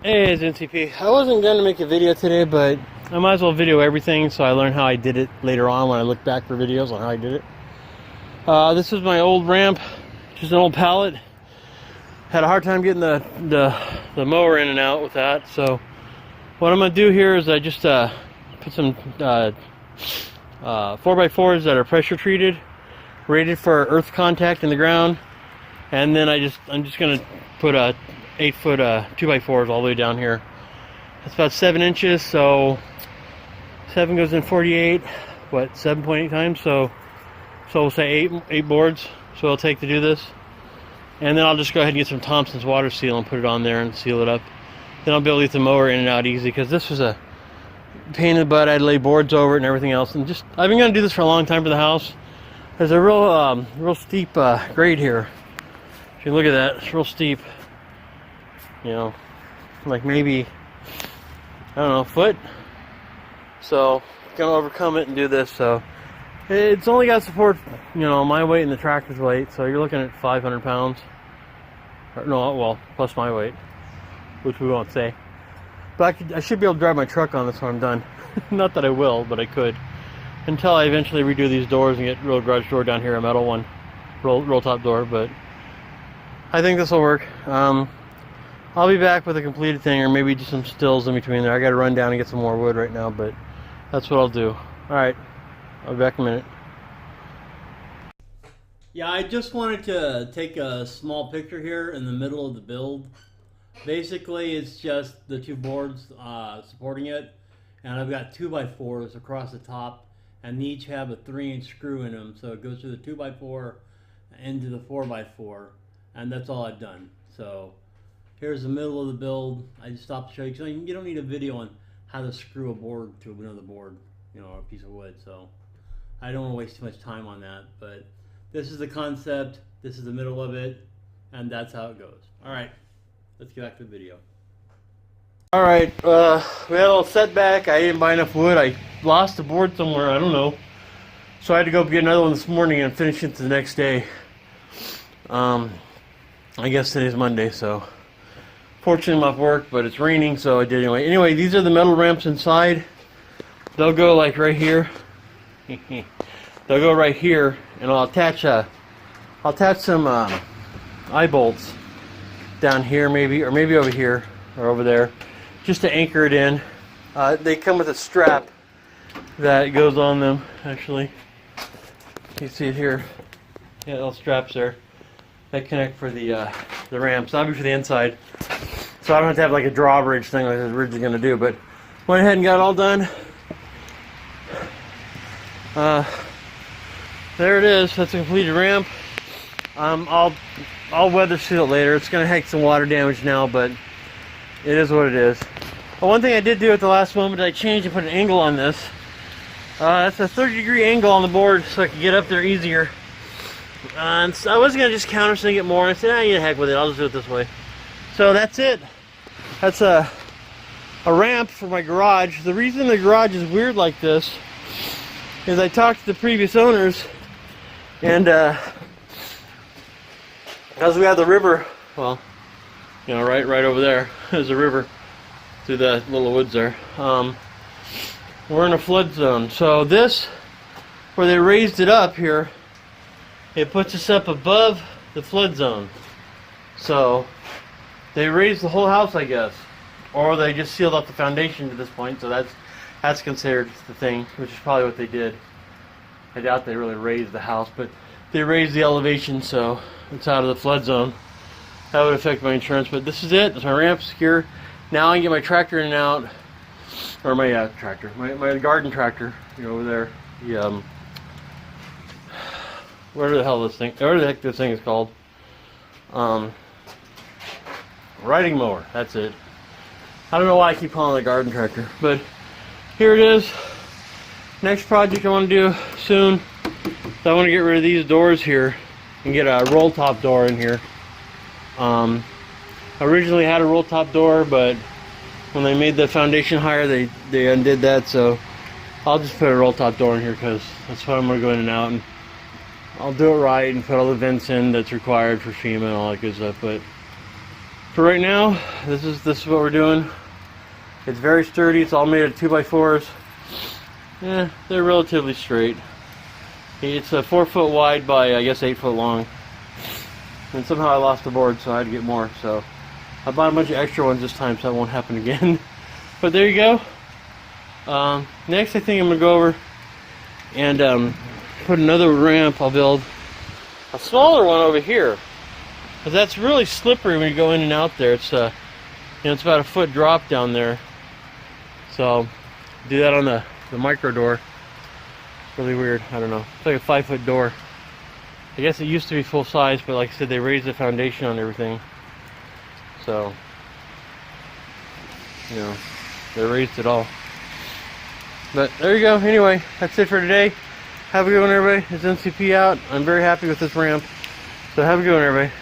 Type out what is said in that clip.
Hey, it's NCP. I wasn't going to make a video today, but I might as well video everything so I learn how I did it later on when I look back for videos on how I did it. This is my old ramp, just an old pallet. Had a hard time getting the mower in and out with that, so what I'm going to do here is I just put some 4x4s that are pressure treated, rated for earth contact in the ground, and then I'm just going to put a 8-foot 2x4s all the way down here. That's about 7 inches, so 7 goes in 48, what, 7.8 times, so we'll say 8 boards, so it'll take to do this. And then I'll just go ahead and get some Thompson's water seal and put it on there and seal it up. Then I'll be able to get the mower in and out easy, because this was a pain in the butt. I'd lay boards over it and everything else, and I've been going to do this for a long time for the house. There's a real steep grade here. If you look at that, it's real steep. You know, like maybe, I don't know, a foot. So, gonna overcome it and do this. So, it's only got support, you know, my weight and the tractor's weight. So you're looking at 500 pounds. Or, no, well, plus my weight, which we won't say. But I should be able to drive my truck on this when I'm done. Not that I will, but I could. Until I eventually redo these doors and get a real garage door down here, a metal one, roll top door. But I think this will work. I'll be back with a completed thing, or maybe just some stills in between there. I gotta run down and get some more wood right now, but that's what I'll do. Alright, I'll be back in a minute. Yeah, I just wanted to take a small picture here in the middle of the build. Basically, it's just the two boards supporting it, and I've got 2x4s across the top, and they each have a 3-inch screw in them, so it goes through the 2x4 into the 4x4, and that's all I've done. So here's the middle of the build. I just stopped to show you, because you don't need a video on how to screw a board to another board, you know, or a piece of wood, so I don't want to waste too much time on that. But this is the concept, this is the middle of it, and that's how it goes. Alright, let's get back to the video. Alright, we had a little setback. I didn't buy enough wood. I lost the board somewhere, I don't know. So I had to go get another one this morning and finish it the next day. I guess today's Monday, so fortunately I'm off work, but it's raining, so I did anyway. Anyway, these are the metal ramps inside. They'll go like right here. They'll go right here, and I'll attach some eye bolts down here, maybe, or maybe over here or over there, just to anchor it in. They come with a strap that goes on them. Actually, you see it here. Yeah, little straps there that connect for the ramps. That'll be for the inside. So I don't have to have like a drawbridge thing like I was originally going to do, but went ahead and got it all done. There it is. That's a completed ramp. I'll weather seal it later. It's going to take some water damage now, but it is what it is. But one thing I did do at the last moment, I changed and put an angle on this. That's a 30-degree angle on the board, so I could get up there easier. And so I was going to just countersink it more. I said, yeah, heck with it. I'll just do it this way. So that's it. That's a ramp for my garage. The reason the garage is weird like this is I talked to the previous owners, and as we have the river, well, you know, right over there is a river through the little woods there. We're in a flood zone. So this, where they raised it up here, it puts us up above the flood zone. So they raised the whole house, I guess, or they just sealed up the foundation to this point. So that's considered the thing, which is probably what they did. I doubt they really raised the house, but they raised the elevation, so it's out of the flood zone. That would affect my insurance, but this is it. That's my ramp secure. Now I can get my tractor in and out, or my my garden tractor, you know, over there. The whatever the heck this thing is called. Riding mower, that's it. I don't know why I keep calling it a garden tractor, but here it is. Next project I want to do soon, so I want to get rid of these doors here and get a roll top door in here. I originally had a roll top door, but when they made the foundation higher, they undid that, so I'll just put a roll top door in here because that's what I'm going to go in and out, and I'll do it right and put all the vents in that's required for FEMA and all that good stuff. But For right now, this is what we're doing. It's very sturdy. It's all made of 2x4s. Yeah, they're relatively straight. It's a 4 foot wide by, I guess, 8 foot long. And somehow I lost the board, so I had to get more. So I bought a bunch of extra ones this time, so that won't happen again. But there you go. Next, I think I'm gonna go over and put another ramp. I'll build a smaller one over here, because that's really slippery when you go in and out there. It's it's about a foot drop down there. So do that on the micro door. It's really weird. I don't know. It's like a 5 foot door. I guess it used to be full size, but like I said, they raised the foundation on everything. So, they raised it all. But there you go. Anyway, that's it for today. Have a good one, everybody. It's NCP out. I'm very happy with this ramp. So have a good one, everybody.